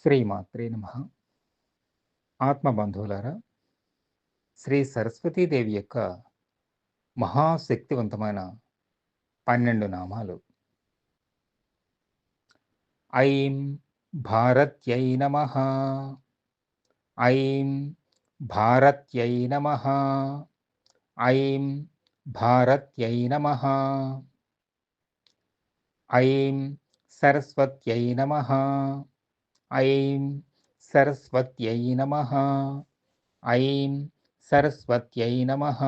శ్రీమాత్రే నమః. ఆత్మబంధువులారా, శ్రీ సరస్వతీదేవి యొక్క మహాశక్తివంతమైన 12 నామాలు. ఐం భారత్యై నమః. ఐం భారత్యై నమః. ఐం భారత్యై నమః. ఐం సరస్వత్యై నమః. ఐం సరస్వత్యై నమః. ఐం సరస్వత్యై నమః.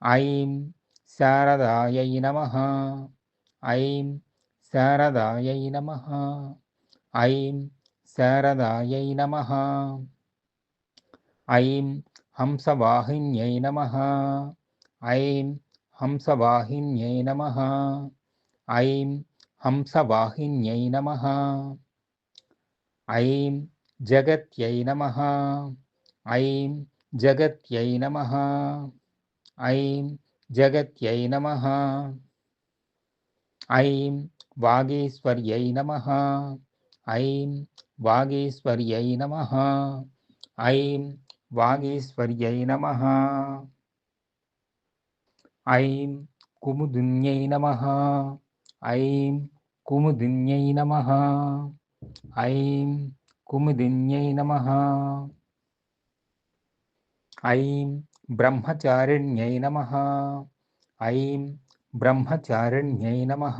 ఐం శారదాయై నమః. ఐం శారదాయై నమః. ఐం శారదాయై నమః. ఐం హంసవాహిన్యై నమః. ఐం హంసవాహిన్యై నమః. ఐం హంసవాహిన్యై నమః. ఐం జగత్యై నమః. ఐం జగత్యై నమః. ఐం జగత్యై నమః. ఐం వాగీశ్వర్యై నమః. ఐం వాగీశ్వర్యై నమః. ఐం వాగీశ్వర్యై నమః. ఐం కుముదిన్యై నమః. ఐం కుముదిన్యై నమః. ఐం కుముదిన్యై నమః. ఐం బ్రహ్మచారిణ్యై నమః. ఐం బ్రహ్మచారిణ్యై నమః.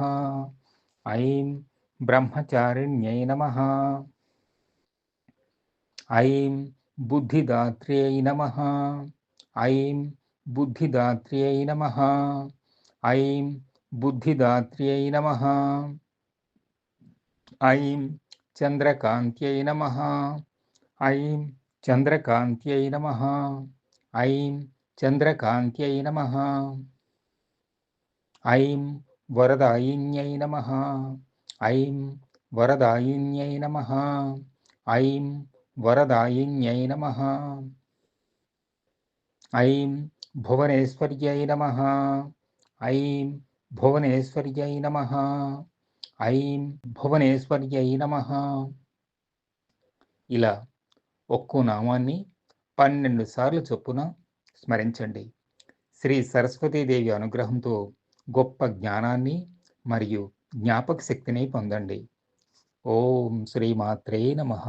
ఐం బ్రహ్మచారిణ్యై నమః. ఐం బుద్ధిదాత్ర్యై నమః. ఐం బుద్ధిదాత్ర్యై నమః. ఐం బుద్ధిదాత్ర్యై నమః. ఐం చంద్రకాంత్యై నమః. ఐం చంద్రకాంత్యై నమః. ఐం చంద్రకాంత్యై నమః. ఐం వరదాయిన్యై నమః. ఐం వరదాయిన్యై నమః. ఐం వరదాయిన్యై నమః. ఐం భువనేశ్వర్యై నమః. ఐం భువనేశ్వర్యై నమః. ఐం భువనేశ్వర్యై నమః. ఇలా ఒక్కో నామాన్ని 12 సార్లు చొప్పున స్మరించండి. శ్రీ సరస్వతీదేవి అనుగ్రహంతో గొప్ప జ్ఞానాన్ని మరియు జ్ఞాపక శక్తిని పొందండి. ఓం శ్రీమాత్రే నమః.